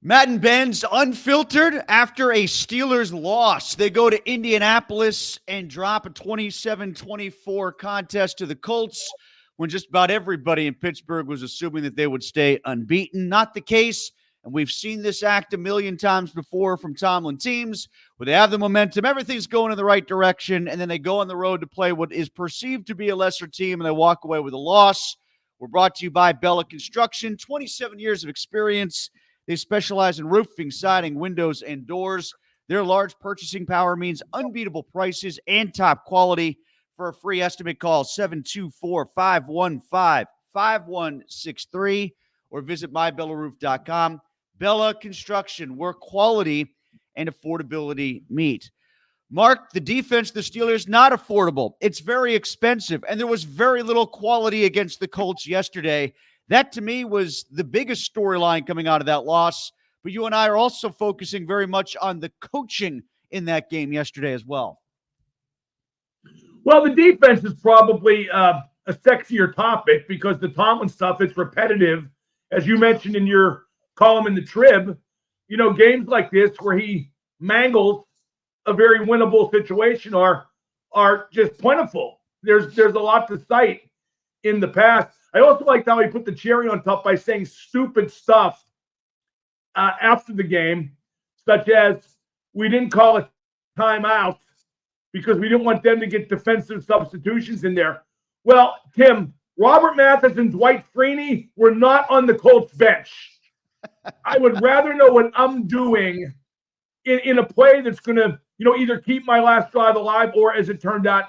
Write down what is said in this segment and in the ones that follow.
Madden Benz Unfiltered after a Steelers loss. They go to Indianapolis and drop a 27-24 contest to the Colts when just about everybody in Pittsburgh was assuming that they would stay unbeaten. Not the case, and we've seen this act a million times before from Tomlin teams where they have the momentum, everything's going in the right direction, and then they go on the road to play what is perceived to be a lesser team, and they walk away with a loss. We're brought to you by Bella Construction, 27 years of experience. They specialize in roofing, siding, windows, and doors. Their large purchasing power means unbeatable prices and top quality. For a free estimate, call 724-515-5163 or visit mybellaRoof.com. Bella Construction, where quality and affordability meet. Mark, the defense of the Steelers, not affordable. It's very expensive, and there was very little quality against the Colts yesterday. That, to me, was the biggest storyline coming out of that loss. But you and I are also focusing very much on the coaching in that game yesterday as well. Well, the defense is probably a sexier topic because the Tomlin stuff is repetitive. As you mentioned in your column in the Trib, you know, games like this where he mangles a very winnable situation are just plentiful. There's a lot to cite in the past. I also liked how he put the cherry on top by saying stupid stuff after the game, such as we didn't call a timeout because we didn't want them to get defensive substitutions in there. Well, Tim, Robert Mathis and Dwight Freeney were not on the Colts bench. I would rather know what I'm doing in a play that's going to, either keep my last drive alive or, as it turned out,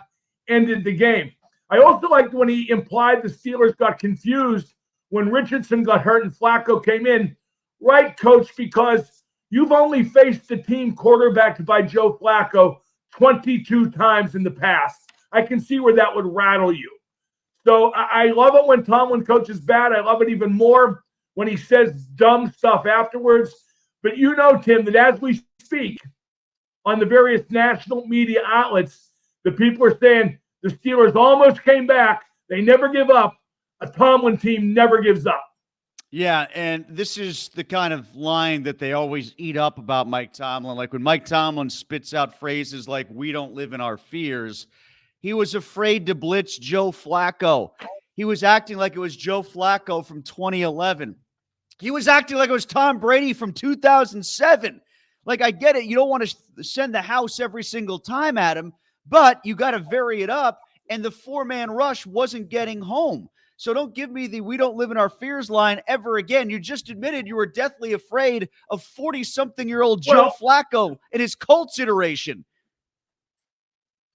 ended the game. I also liked when he implied the Steelers got confused when Richardson got hurt and Flacco came in. Right, Coach, because you've only faced the team quarterbacked by Joe Flacco 22 times in the past. I can see where that would rattle you. So I love it when Tomlin coaches bad. I love it even more when he says dumb stuff afterwards. But you know, Tim, that as we speak on the various national media outlets, the people are saying, the Steelers almost came back. They never give up. A Tomlin team never gives up. Yeah, and this is the kind of line that they always eat up about Mike Tomlin. Like when Mike Tomlin spits out phrases like, we don't live in our fears, he was afraid to blitz Joe Flacco. He was acting like it was Joe Flacco from 2011. He was acting like it was Tom Brady from 2007. Like, I get it. You don't want to send the house every single time at him, but you got to vary it up, and the four-man rush wasn't getting home. So don't give me the we don't live in our fears line ever again. You just admitted you were deathly afraid of 40-something-year-old Joe Flacco in his Colts iteration.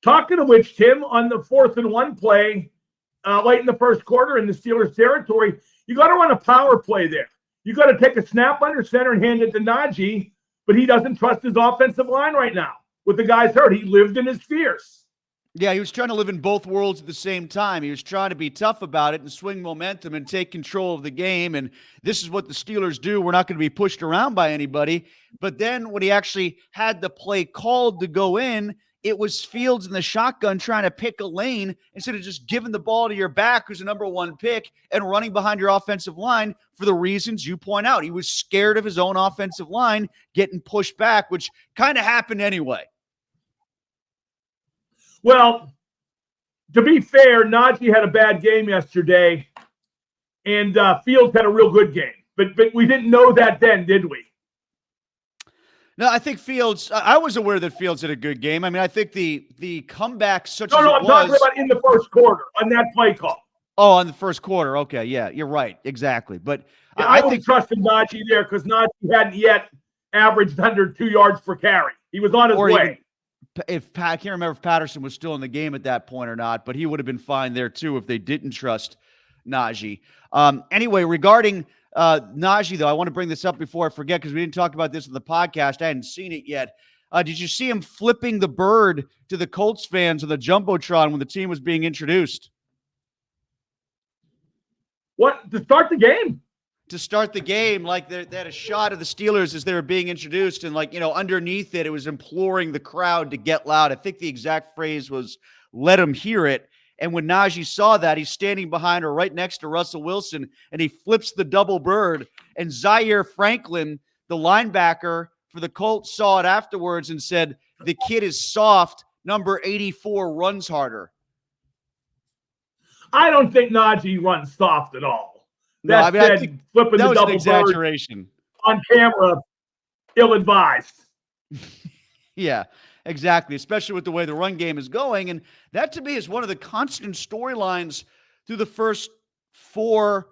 Talking of which, Tim, on the 4th-and-1 play late in the first quarter in the Steelers' territory, you got to run a power play there. You got to take a snap under center and hand it to Najee, but he doesn't trust his offensive line right now. With the guys hurt, he lived in his fears. Yeah, he was trying to live in both worlds at the same time. He was trying to be tough about it and swing momentum and take control of the game. And this is what the Steelers do. We're not going to be pushed around by anybody. But then when he actually had the play called to go in, it was Fields in the shotgun trying to pick a lane instead of just giving the ball to your back, who's a number one pick, and running behind your offensive line for the reasons you point out. He was scared of his own offensive line getting pushed back, which kind of happened anyway. Well, to be fair, Najee had a bad game yesterday, and Fields had a real good game. But we didn't know that then, did we? No, I think Fields – I was aware that Fields had a good game. I mean, I think the comeback such as it was – No, I'm talking about in the first quarter on that play call. Oh, on the first quarter. Okay, yeah, you're right. Exactly. But yeah, I think trusted Najee there because Najee hadn't yet averaged under 2 yards per carry. He was on his way. I can't remember if Patterson was still in the game at that point or not, but he would have been fine there too if they didn't trust Najee. Anyway, regarding Najee, though, I want to bring this up before I forget because we didn't talk about this in the podcast. I hadn't seen it yet. Did you see him flipping the bird to the Colts fans on the Jumbotron when the team was being introduced? What? To start the game? To start the game, like they had a shot of the Steelers as they were being introduced, and underneath it, it was imploring the crowd to get loud. I think the exact phrase was, let them hear it. And when Najee saw that, he's standing behind or right next to Russell Wilson, and he flips the double bird, and Zaire Franklin the linebacker for the Colts saw it afterwards and said, the kid is soft. Number 84 runs harder. I don't think Najee runs soft at all. No, I think flipping that the was double an exaggeration on camera, ill-advised. Yeah, exactly, especially with the way the run game is going. And that, to me, is one of the constant storylines through the first 4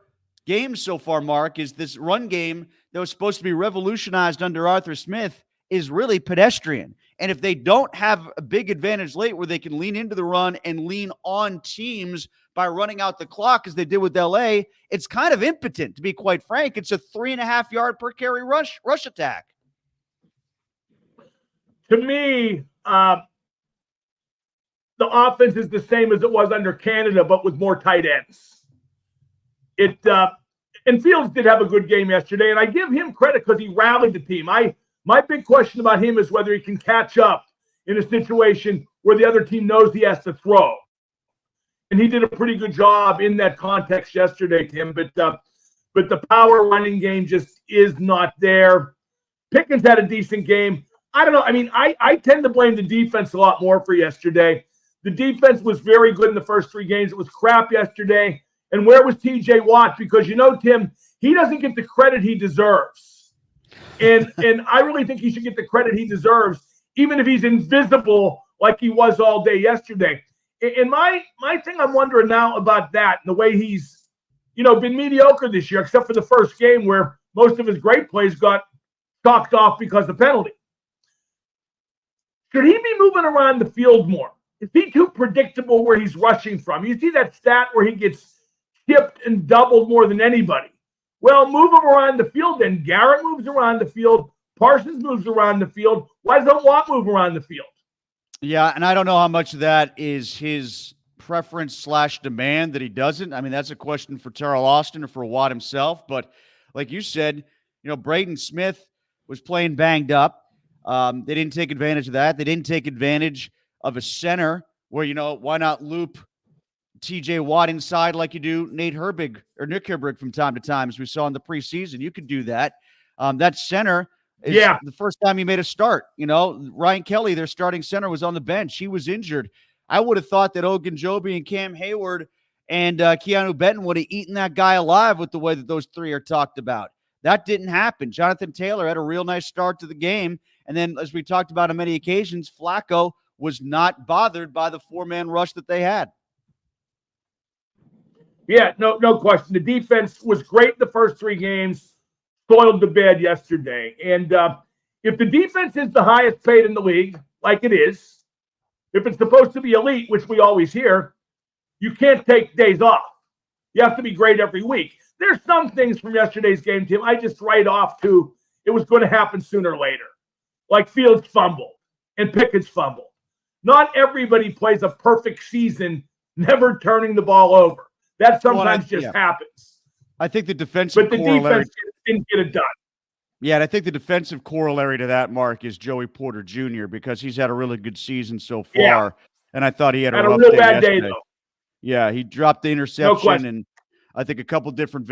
games so far, Mark, is this run game that was supposed to be revolutionized under Arthur Smith is really pedestrian. And if they don't have a big advantage late where they can lean into the run and lean on teams by running out the clock as they did with LA, it's kind of impotent, to be quite frank. It's a 3.5 yard per carry rush attack. To me, the offense is the same as it was under Canada, but with more tight ends. And Fields did have a good game yesterday, and I give him credit because he rallied the team. My big question about him is whether he can catch up in a situation where the other team knows he has to throw. And he did a pretty good job in that context yesterday, Tim. But the power running game just is not there. Pickens had a decent game. I don't know. I mean, I tend to blame the defense a lot more for yesterday. The defense was very good in the first 3 games. It was crap yesterday. And where was TJ Watt? Because, Tim, he doesn't get the credit he deserves. And I really think he should get the credit he deserves, even if he's invisible like he was all day yesterday. And my thing I'm wondering now about that and the way he's, been mediocre this year, except for the first game where most of his great plays got chalked off because of penalty. Should he be moving around the field more? Is he too predictable where he's rushing from? You see that stat where he gets chipped and doubled more than anybody. Well, move him around the field then. Garrett moves around the field. Parsons moves around the field. Why doesn't Watt move around the field? Yeah, and I don't know how much of that is his preference/demand that he doesn't. I mean, that's a question for Terrell Austin or for Watt himself. But like you said, Braden Smith was playing banged up. They didn't take advantage of that. They didn't take advantage of a center where, why not loop TJ Watt inside like you do Nick Herbig from time to time, as we saw in the preseason. You could do that. That center is the first time he made a start. Ryan Kelly, their starting center, was on the bench. He was injured. I would have thought that Ogunjobi and Cam Hayward and Keanu Benton would have eaten that guy alive with the way that those 3 are talked about. That didn't happen. Jonathan Taylor had a real nice start to the game. And then, as we talked about on many occasions, Flacco was not bothered by the 4-man rush that they had. Yeah, no question. The defense was great the first 3 games, soiled the bed yesterday. And if the defense is the highest paid in the league, like it is, if it's supposed to be elite, which we always hear, you can't take days off. You have to be great every week. There's some things from yesterday's game, Tim, I just write off to it was going to happen sooner or later. Like Fields fumble and Pickett's fumble. Not everybody plays a perfect season, never turning the ball over. That sometimes happens. I think the defensive defense didn't get it done. Yeah, and I think the defensive corollary to that, Mark, is Joey Porter Jr. because he's had a really good season so far. Yeah. And I thought he had a rough real day bad yesterday. day, though. Yeah, he dropped the interception, and I think a couple different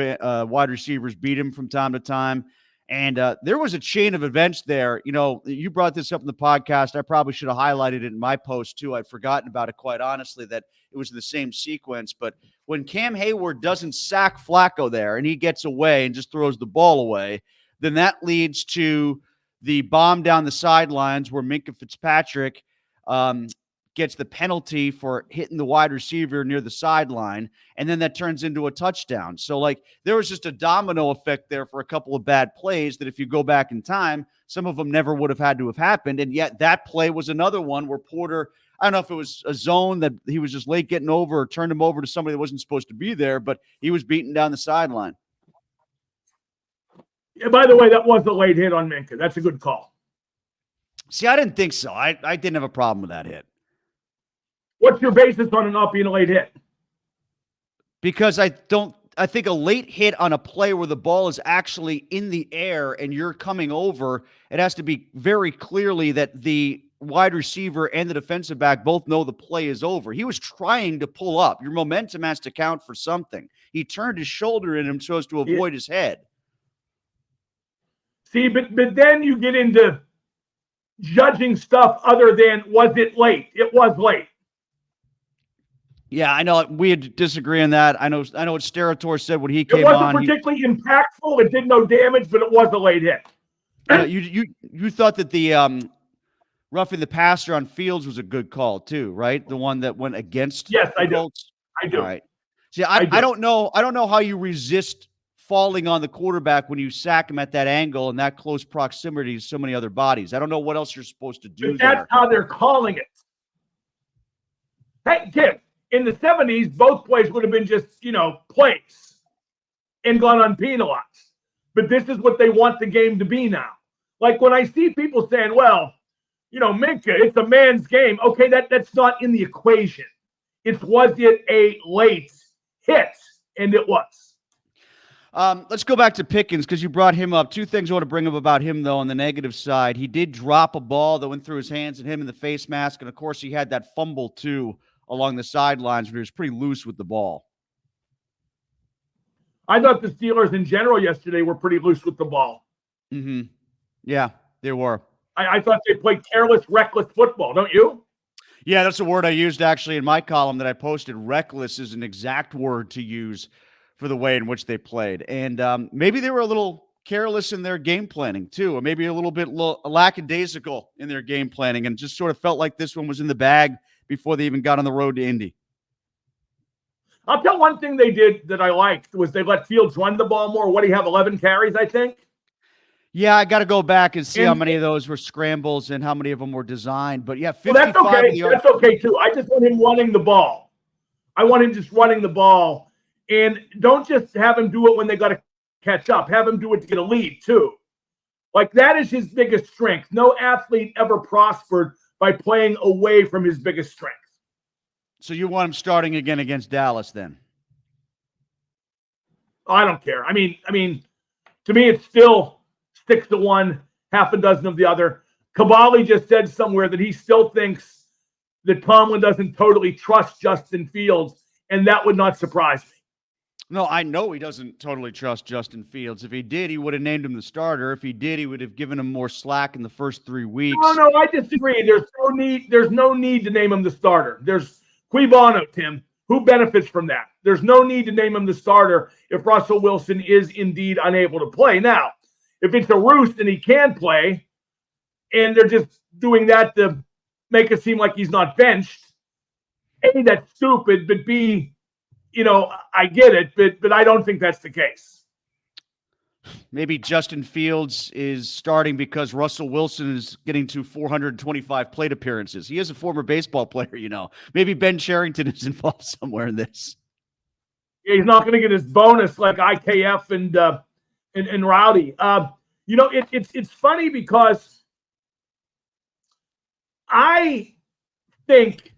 wide receivers beat him from time to time. And there was a chain of events there. You brought this up in the podcast. I probably should have highlighted it in my post, too. I'd forgotten about it, quite honestly, that it was the same sequence. But when Cam Hayward doesn't sack Flacco there and he gets away and just throws the ball away, then that leads to the bomb down the sidelines where Minkah Fitzpatrick gets the penalty for hitting the wide receiver near the sideline, and then that turns into a touchdown. So, there was just a domino effect there for a couple of bad plays that if you go back in time, some of them never would have had to have happened, and yet that play was another one where Porter, I don't know if it was a zone that he was just late getting over or turned him over to somebody that wasn't supposed to be there, but he was beaten down the sideline. Yeah, by the way, that was a late hit on Minkah. That's a good call. See, I didn't think so. I didn't have a problem with that hit. What's your basis on it not being a late hit? Because I think a late hit on a play where the ball is actually in the air and you're coming over, it has to be very clearly that the wide receiver and the defensive back both know the play is over. He was trying to pull up. Your momentum has to count for something. He turned his shoulder in him so as to avoid his head. See, but then you get into judging stuff other than was it late? It was late. Yeah, I know we had to disagree on that. I know what Sterator said when he came It wasn't on. particularly impactful. It did no damage, but it was a late hit. You thought that the roughing the passer on Fields was a good call too, right? The one that went against. Yes, I do. Colts. I do. All right. See, I don't know. I don't know how you resist falling on the quarterback when you sack him at that angle and that close proximity to so many other bodies. I don't know what else you're supposed to do. But that's how they're calling it. Hey, Tim, in the 70s, both plays would have been just, plays and gone unpenalized. But this is what they want the game to be now. Like when I see people saying, well, Minka, it's a man's game. Okay, that's not in the equation. Was it a late hit? And it was. Let's go back to Pickens because you brought him up. Two things I want to bring up about him, though, on the negative side. He did drop a ball that went through his hands and him in the face mask. And, of course, he had that fumble, too, along the sidelines where he was pretty loose with the ball. I thought the Steelers in general yesterday were pretty loose with the ball. Mm-hmm. Yeah, they were. I thought they played careless, reckless football, don't you? Yeah, that's a word I used actually in my column that I posted. Reckless is an exact word to use for the way in which they played. And maybe they were a little careless in their game planning too, or maybe a little bit lackadaisical in their game planning and just sort of felt like this one was in the bag before they even got on the road to Indy. I'll tell one thing they did that I liked was they let Fields run the ball more. What do you have, 11 carries, I think? Yeah, I got to go back and see how many of those were scrambles and how many of them were designed. But yeah, 55 that's okay. That's okay too. I just want him running the ball. I want him just running the ball. And don't just have him do it when they got to catch up. Have him do it to get a lead too. Like that is his biggest strength. No athlete ever prospered by playing away from his biggest strength. So you want him starting again against Dallas then? I don't care. I mean, to me, it's still 6 to 1, half a dozen of the other. Cavalli just said somewhere that he still thinks that Tomlin doesn't totally trust Justin Fields, and that would not surprise me. No, I know he doesn't totally trust Justin Fields. If he did, he would have named him the starter. If he did, he would have given him more slack in the first 3 weeks. No, I disagree. There's no need to name him the starter. There's Qui Bono, Tim. Who benefits from that? There's no need to name him the starter if Russell Wilson is indeed unable to play. Now, if it's a ruse and he can play, and they're just doing that to make it seem like he's not benched, A, that's stupid, but B, I get it, but I don't think that's the case. Maybe Justin Fields is starting because Russell Wilson is getting to 425 plate appearances. He is a former baseball player, Maybe Ben Cherington is involved somewhere in this. Yeah, he's not going to get his bonus like IKF and Rowdy. It's funny because I think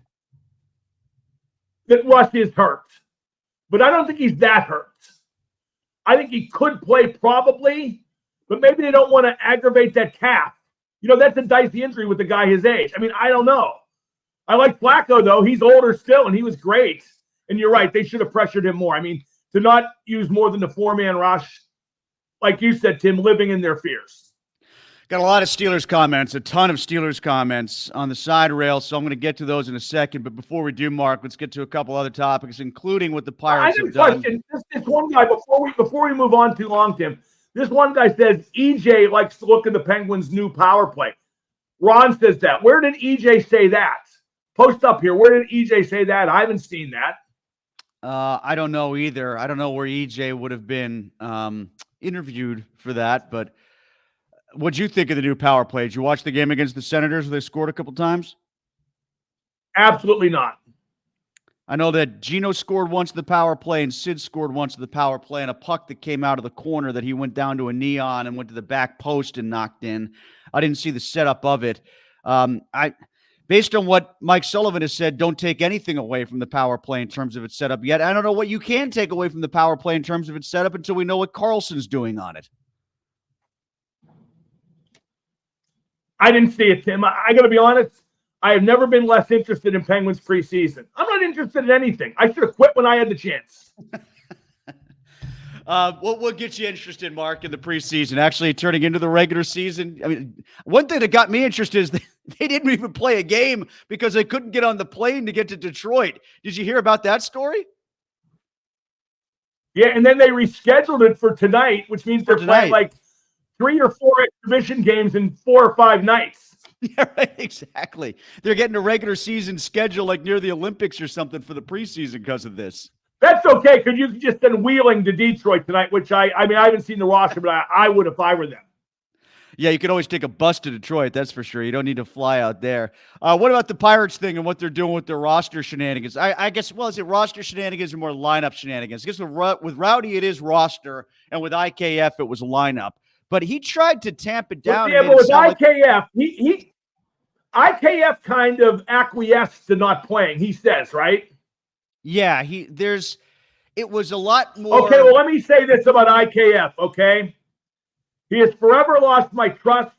that Russ is hurt, but I don't think he's that hurt. I think he could play probably, but maybe they don't want to aggravate that calf. That's a dicey injury with a guy his age. I don't know. I like Flacco, though. He's older still, and he was great. And you're right. They should have pressured him more. To not use more than the 4-man rush, like you said, Tim, living in their fears. Got a lot of Steelers comments, a ton of Steelers comments on the side rail, so I'm going to get to those in a second. But before we do, Mark, let's get to a couple other topics, including what the Pirates have done. I have a question. This one guy, before we move on too long, Tim, this one guy says EJ likes to look at the Penguins' new power play. Ron says that. Where did EJ say that? Post up here. Where did EJ say that? I haven't seen that. I don't know either. I don't know where EJ would have been interviewed for that, but what'd you think of the new power play? Did you watch the game against the Senators where they scored a couple times? Absolutely not. I know that Gino scored once to the power play and Sid scored once to the power play, and a puck that came out of the corner that he went down to a knee on and went to the back post and knocked in. I didn't see the setup of it. Based on what Mike Sullivan has said, don't take anything away from the power play in terms of its setup yet. I don't know what you can take away from the power play in terms of its setup until we know what Carlson's doing on it. I didn't see it, Tim. I got to be honest. I have never been less interested in Penguins preseason. I'm not interested in anything. I should have quit when I had the chance. What gets you interested, Mark, in the preseason, actually turning into the regular season? I mean, one thing that got me interested is they didn't even play a game because they couldn't get on the plane to get to Detroit. Did you hear about that story? Yeah, and then they rescheduled it for tonight, which means they're playing like 3 or 4 exhibition games in 4 or 5 nights. Yeah, right, exactly. They're getting a regular season schedule like near the Olympics or something for the preseason because of this. That's okay, because you've just been wheeling to Detroit tonight, which I haven't seen the roster, but I would if I were them. Yeah, you could always take a bus to Detroit, that's for sure. You don't need to fly out there. What about the Pirates thing and what they're doing with their roster shenanigans? I guess, well, is it roster shenanigans or more lineup shenanigans? I guess with Rowdy, it is roster, and with IKF, it was lineup. But he tried to tamp it down. Yeah, but with IKF, IKF kind of acquiesced to not playing, he says, right? Yeah, it was a lot more. Okay, well, let me say this about IKF, okay? He has forever lost my trust.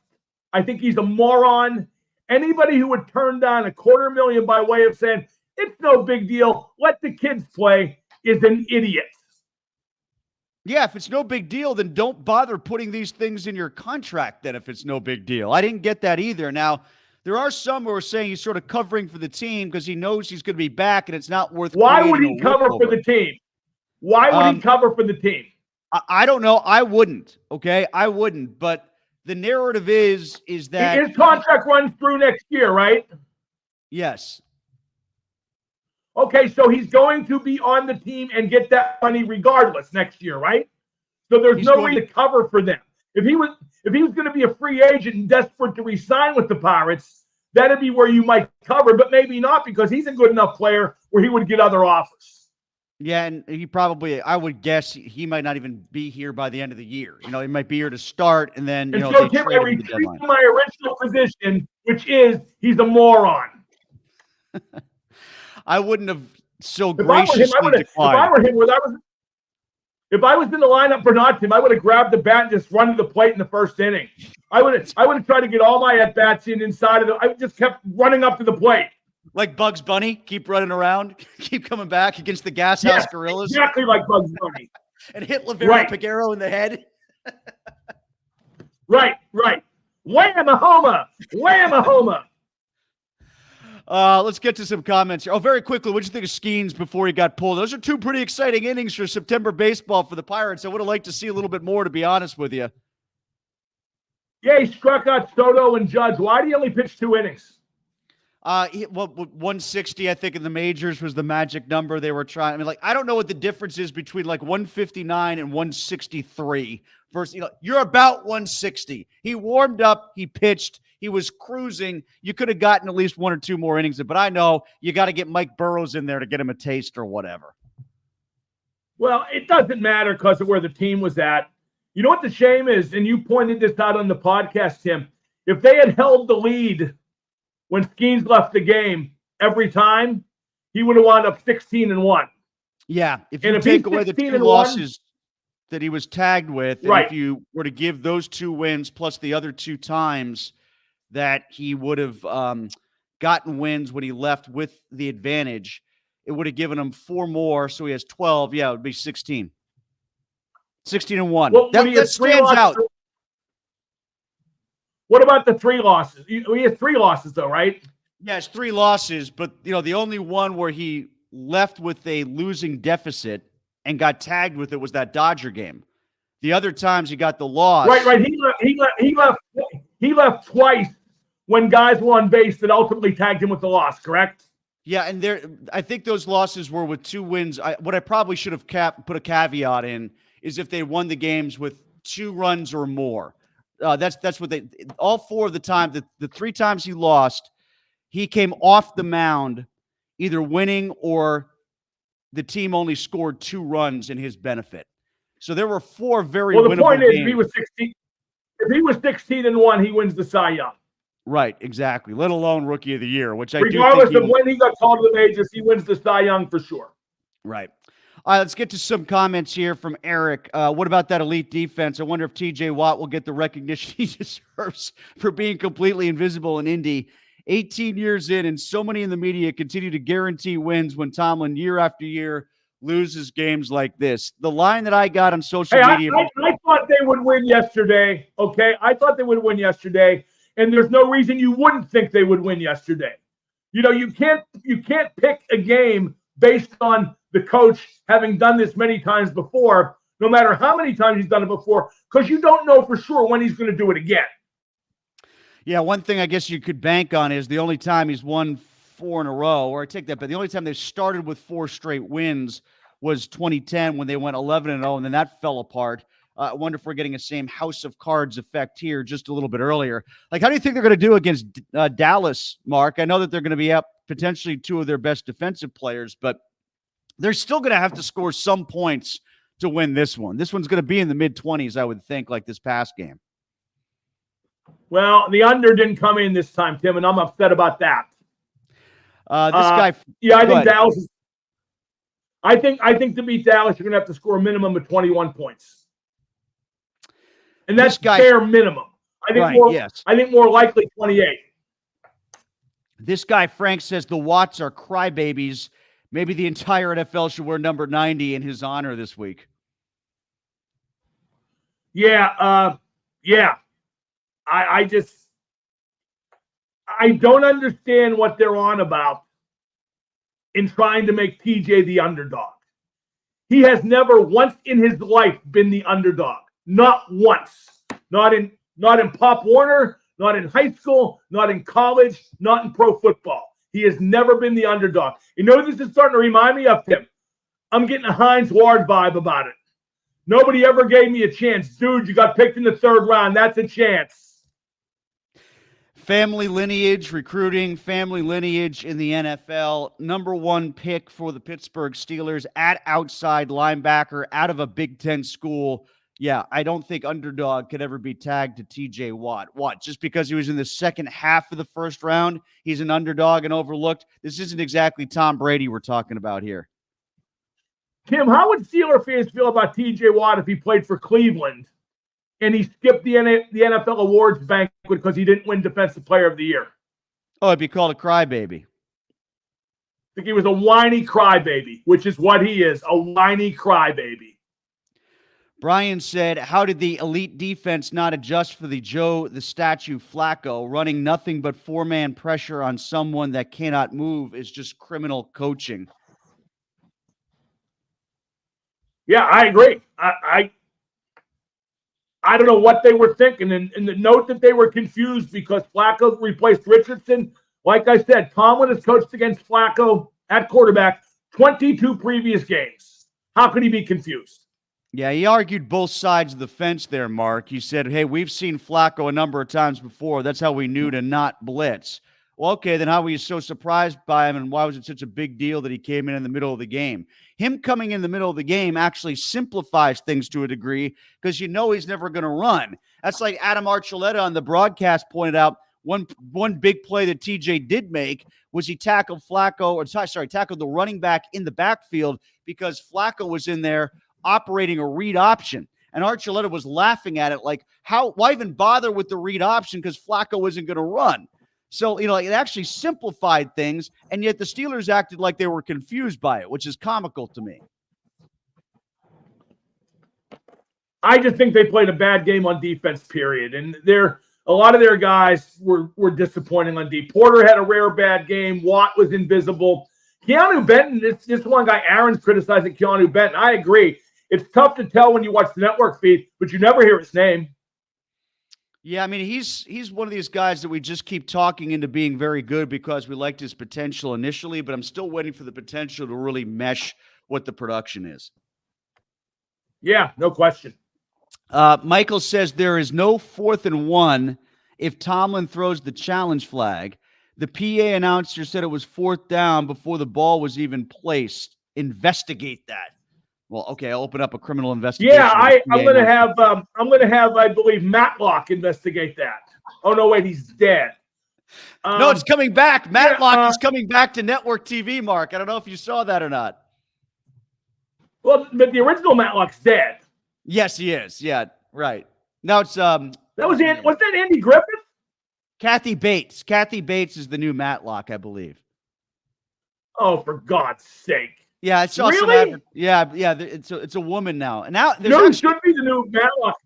I think he's a moron. Anybody who would turn down $250,000 by way of saying, it's no big deal, let the kids play, is an idiot. Yeah, if it's no big deal, then don't bother putting these things in your contract then if it's no big deal. I didn't get that either. Now, there are some who are saying he's sort of covering for the team because he knows he's going to be back and it's not worth. Why would he cover for the team? Why would he cover for the team? I don't know. I wouldn't. Okay, I wouldn't. But the narrative is that his contract runs through next year, right? Yes. Okay, so he's going to be on the team and get that money regardless next year, right? So there's no reason to cover for them. If he was going to be a free agent and desperate to re-sign with the Pirates, that'd be where you might cover, but maybe not because he's a good enough player where he would get other offers. Yeah, and he probably, I would guess, he might not even be here by the end of the year. You know, he might be here to start, and then, So Tim, I retreat to my original position, which is he's a moron. I wouldn't have so graciously declined. If I was in the lineup for not Tim, I would have grabbed the bat and just run to the plate in the first inning. I would have tried to get all my at-bats inside of I just kept running up to the plate. Like Bugs Bunny, keep running around, keep coming back against the Gas House Gorillas. Exactly like Bugs Bunny. And hit Lavero Piguero in the head. Right. Wham-a-homa! Wham-a-homa! Let's get to some comments here. Oh, very quickly, what did you think of Skeens before he got pulled? Those are 2 pretty exciting innings for September baseball for the Pirates. I would have liked to see a little bit more, to be honest with you. Yeah, he struck out Soto and Judge. Why did he only pitch 2 innings? 160, I think, in the majors was the magic number they were trying. I mean, I don't know what the difference is between 159 and 163 versus, you're about 160. He warmed up, he pitched, he was cruising. You could have gotten at least 1 or 2 more innings, but I know you got to get Mike Burrows in there to get him a taste or whatever. Well, it doesn't matter because of where the team was at. You know what the shame is, and you pointed this out on the podcast, Tim. If they had held the lead when Skeens left the game every time, he would have wound up 16-1. Yeah, if you take away the 2 losses that he was tagged with, and if you were to give those 2 wins plus the other 2 times that he would have gotten wins when he left with the advantage, it would have given him 4 more, so he has 12. Yeah, it would be 16. 16-1. Well, that stands out. What about the 3 losses? He has 3 losses, though, right? Yeah, it's 3 losses, but the only one where he left with a losing deficit and got tagged with it was that Dodger game. The other times he got the loss. Right. He left twice when guys were on base that ultimately tagged him with the loss. Correct? Yeah, and I think those losses were with 2 wins. What I probably should have put a caveat in is if they won the games with 2 runs or more. That's what they all 4 of the time. The 3 times he lost, he came off the mound either winning or the team only scored 2 runs in his benefit. So there were 4 very winnable games. Well, the point is, if he was 16-1, he wins the Cy Young. Right, exactly. Let alone Rookie of the Year, which regardless of when he got called to the majors, he wins the Cy Young for sure. Right. All right, let's get to some comments here from Eric. What about that elite defense? I wonder if TJ Watt will get the recognition he deserves for being completely invisible in Indy. 18 years in, and so many in the media continue to guarantee wins when Tomlin, year after year, loses games like this. The line that I got on social Hey, media. I thought they would win yesterday. Okay, I thought they would win yesterday, and there's no reason you wouldn't think they would win yesterday. You can't pick a game based on the coach having done this many times before, no matter how many times he's done it before, because you don't know for sure when he's going to do it again. Yeah, one thing I guess you could bank on is the only time he's won 4 in a row, or I take that, but the only time they started with 4 straight wins was 2010 when they went 11-0, and then that fell apart. I wonder if we're getting the same house of cards effect here just a little bit earlier. Like, how do you think they're going to do against Dallas, Mark? I know that they're going to be up potentially 2 of their best defensive players, but they're still going to have to score some points to win this one. This one's going to be in the mid-20s, I would think, like this past game. Well, the under didn't come in this time, Tim, and I'm upset about that. Yeah, I think Dallas is. I think to beat Dallas, you're going to have to score a minimum of 21 points, and that's bare minimum. I think more likely 28. This guy Frank says the Watts are crybabies. Maybe the entire NFL should wear number 90 in his honor this week. Yeah. I don't understand what they're on about in trying to make TJ the underdog. He has never once in his life been the underdog. Not once. Not in Pop Warner, not in high school, not in college, not in pro football. He has never been the underdog. You know what this is starting to remind me of, Tim? I'm getting a Heinz Ward vibe about it. Nobody ever gave me a chance. Dude, you got picked in the 3rd round. That's a chance. Family lineage, recruiting, family lineage in the NFL. Number 1 pick for the Pittsburgh Steelers at outside linebacker out of a Big Ten school. Yeah, I don't think underdog could ever be tagged to TJ Watt. What? Just because he was in the second half of the 1st round, he's an underdog and overlooked? This isn't exactly Tom Brady we're talking about here. Tim, how would Steeler fans feel about TJ Watt if he played for Cleveland and he skipped the NFL awards banquet because he didn't win Defensive Player of the Year? Oh, it'd be called a crybaby. I think he was a whiny crybaby, which is what he is, a whiny crybaby. Brian said, how did the elite defense not adjust for the Joe the Statue Flacco? Running nothing but 4-man pressure on someone that cannot move is just criminal coaching. Yeah, I agree. I don't know what they were thinking. And the note that they were confused because Flacco replaced Richardson. Like I said, Tomlin has coached against Flacco at quarterback 22 previous games. How could he be confused? Yeah, he argued both sides of the fence there, Mark. He said, hey, we've seen Flacco a number of times before. That's how we knew to not blitz. Well, okay, then how were you so surprised by him, and why was it such a big deal that he came in the middle of the game? Him coming in the middle of the game actually simplifies things to a degree because you know he's never going to run. That's like Adam Archuleta on the broadcast pointed out. One big play that TJ did make was he tackled tackled the running back in the backfield because Flacco was in there operating a read option. And Archuleta was laughing at it like, why even bother with the read option because Flacco isn't going to run? So, it actually simplified things, and yet the Steelers acted like they were confused by it, which is comical to me. I just think they played a bad game on defense, period. And a lot of their guys were disappointing on D. Porter had a rare bad game. Watt was invisible. Keanu Benton, this one guy, Aaron's criticizing Keanu Benton. I agree. It's tough to tell when you watch the network feed, but you never hear his name. Yeah, I mean, he's one of these guys that we just keep talking into being very good because we liked his potential initially, but I'm still waiting for the potential to really mesh what the production is. Yeah, no question. Michael says there is no 4th and 1 if Tomlin throws the challenge flag. The PA announcer said it was 4th down before the ball was even placed. Investigate that. Well, okay, I'll open up a criminal investigation. Yeah, I'm going to have, I believe, Matlock investigate that. Oh, no, wait, he's dead. No, it's coming back. Matlock is coming back to network TV, Mark. I don't know if you saw that or not. Well, but the original Matlock's dead. Yes, he is. Yeah, right. Now it's was that Andy Griffith? Kathy Bates. Kathy Bates is the new Matlock, I believe. Oh, for God's sake. Yeah, I saw some. Really? Yeah. It's a woman now, and now No, it should be the new Matlock.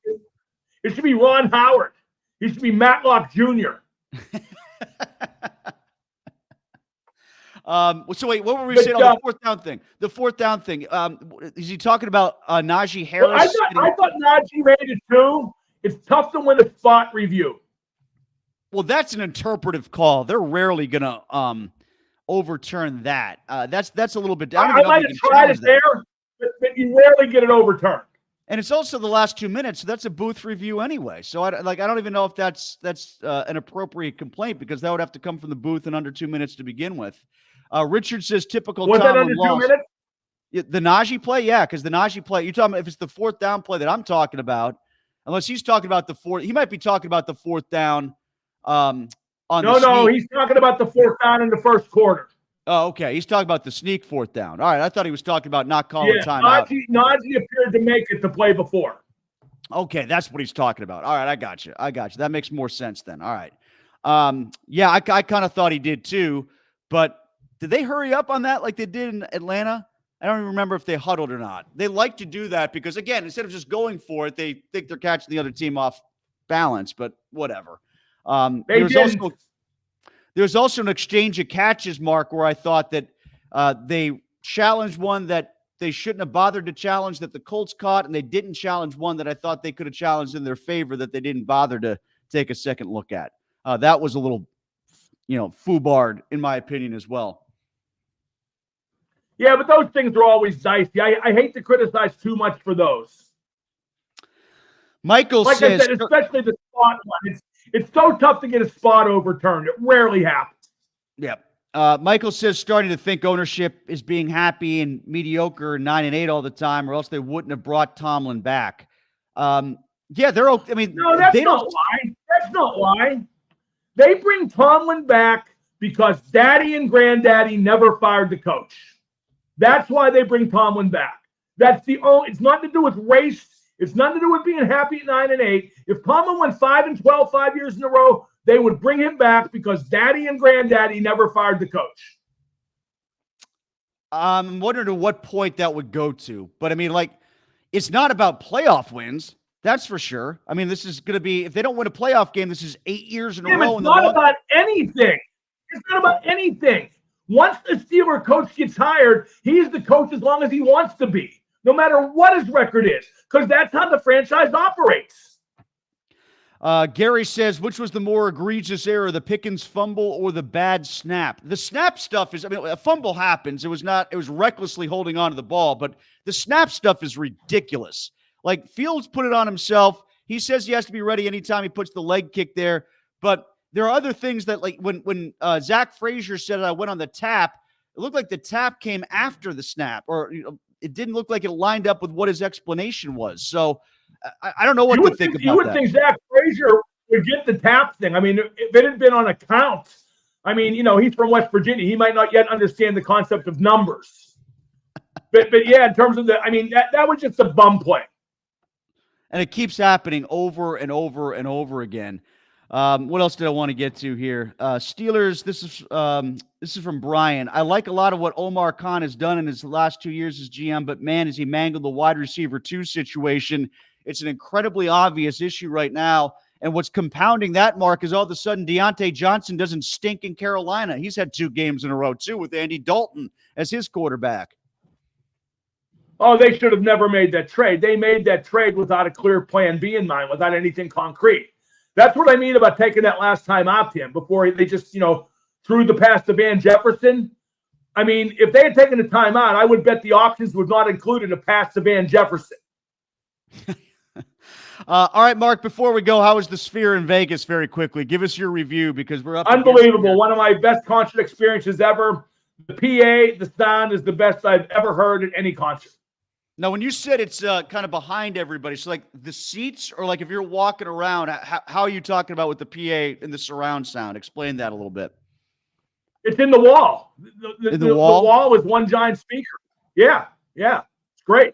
It should be Ron Howard. He should be Matlock Jr. So wait, what were we saying on the fourth down thing? The fourth down thing. Is he talking about Najee Harris? Well, I thought Najee made it too. It's tough to win a spot review. Well, that's an interpretive call. They're rarely gonna overturn that. That's a little bit. I might have tried it there, but you rarely get it overturned. And it's also the last 2 minutes, so that's a booth review anyway. So I don't even know if that's an appropriate complaint, because that would have to come from the booth in under 2 minutes to begin with. Richard says typical Was Tomlin that under loss. 2 minutes? Yeah, the Najee play, yeah, because the Najee play. You're talking about if it's the fourth down play that I'm talking about, unless he's talking about the fourth. He might be talking about the fourth down. On no, he's talking about the fourth down in the first quarter. Oh, okay. He's talking about the sneak fourth down. All right. I thought he was talking about not calling timeout. Najee appeared to make it the play before. Okay, that's what he's talking about. All right, I got you. That makes more sense then. All right. Yeah, I kind of thought he did too, but did they hurry up on that like they did in Atlanta? I don't even remember if they huddled or not. They like to do that because, again, instead of just going for it, they think they're catching the other team off balance, but whatever. There's also an exchange of catches, Mark, where I thought that they challenged one that they shouldn't have bothered to challenge that the Colts caught, and they didn't challenge one that I thought they could have challenged in their favor that they didn't bother to take a second look at. That was a little, foobarred, in my opinion, as well. Yeah, but those things are always dicey. I hate to criticize too much for those. Michael says, I said, especially the spot one. It's so tough to get a spot overturned. It rarely happens. Yeah. Michael says starting to think ownership is being happy and mediocre 9-8 all the time, or else they wouldn't have brought Tomlin back. Yeah, they're okay. I mean, no, that's not why. That's not why. They bring Tomlin back because Daddy and Granddaddy never fired the coach. That's why they bring Tomlin back. That's the only. It's nothing to do with race. It's nothing to do with being happy at 9-8. If Tomlin went 5-12 5 years in a row, they would bring him back because Daddy and Granddaddy never fired the coach. I'm wondering to what point that would go to. But, I mean, it's not about playoff wins. That's for sure. I mean, this is going to be – if they don't win a playoff game, this is 8 years in a row. It's not about anything. It's not about anything. Once the Steeler coach gets hired, he's the coach as long as he wants to be, no matter what his record is, because that's how the franchise operates. Gary says, which was the more egregious error, the Pickens fumble or the bad snap? The snap stuff is, a fumble happens. It was recklessly holding on to the ball, but the snap stuff is ridiculous. Like, Fields put it on himself. He says he has to be ready anytime he puts the leg kick there, but there are other things that, like, when Zach Frazier said I went on the tap, it looked like the tap came after the snap, or it didn't look like it lined up with what his explanation was. So I don't know what to think about that. You would think Zach Frazier would get the tap thing. I mean, if it had been on a count, he's from West Virginia. He might not yet understand the concept of numbers. But yeah, in terms of that was just a bum play. And it keeps happening over and over and over again. What else did I want to get to here? Steelers, this is from Brian. I like a lot of what Omar Khan has done in his last 2 years as GM, but man, has he mangled the wide receiver 2 situation. It's an incredibly obvious issue right now. And what's compounding that, Mark, is all of a sudden Deontay Johnson doesn't stink in Carolina. He's had 2 games in a row, too, with Andy Dalton as his quarterback. Oh, they should have never made that trade. They made that trade without a clear plan B in mind, without anything concrete. That's what I mean about taking that last time out to him before they just, threw the pass to Van Jefferson. I mean, if they had taken the time out, I would bet the options would not include a pass to Van Jefferson. All right, Mark, before we go, how was the Sphere in Vegas very quickly? Give us your review because we're up. Unbelievable. One of my best concert experiences ever. The PA, the sound is the best I've ever heard at any concert. Now, when you said it's kind of behind everybody, so like the seats, or like if you're walking around, how are you talking about with the PA and the surround sound? Explain that a little bit. It's in the wall. The wall? The wall is one giant speaker. Yeah. It's great.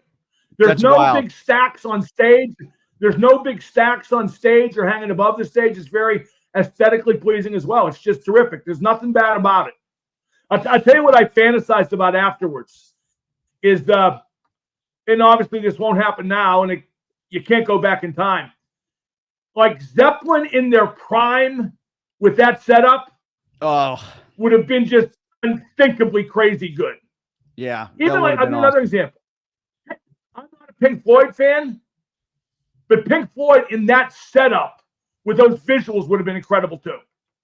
There's big stacks on stage. There's no big stacks on stage or hanging above the stage. It's very aesthetically pleasing as well. It's just terrific. There's nothing bad about it. I'll tell you what I fantasized about afterwards. is and obviously this won't happen now, and you can't go back in time. Like Zeppelin in their prime with that setup would have been just unthinkably crazy good. Yeah. Even like, I'll give another example. I'm not a Pink Floyd fan, but Pink Floyd in that setup with those visuals would have been incredible too.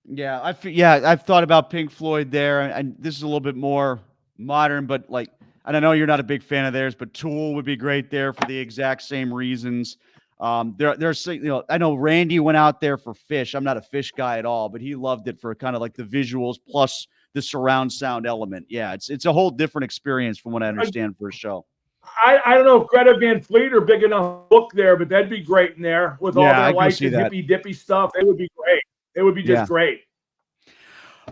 Yeah, I've thought about Pink Floyd there, and this is a little bit more modern, but like, and I know you're not a big fan of theirs, but Tool would be great there for the exact same reasons. There's, I know Randy went out there for Fish. I'm not a Fish guy at all, but he loved it for kind of like the visuals plus the surround sound element. Yeah, it's a whole different experience from what I understand for a show. I don't know if Greta Van Fleet are big enough to look there, but that'd be great in there with all their lights and hippy dippy stuff. It would be great. It would be just great.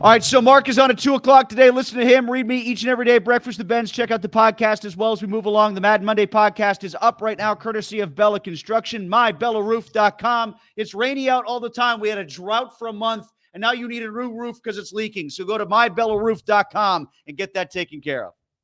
All right, so Mark is on at 2 o'clock today. Listen to him. Read me each and every day. Breakfast with Benz. Check out the podcast as well as we move along. The Madden Monday podcast is up right now, courtesy of Bella Construction, mybellaRoof.com. It's rainy out all the time. We had a drought for a month, and now you need a new roof because it's leaking. So go to mybellaRoof.com and get that taken care of.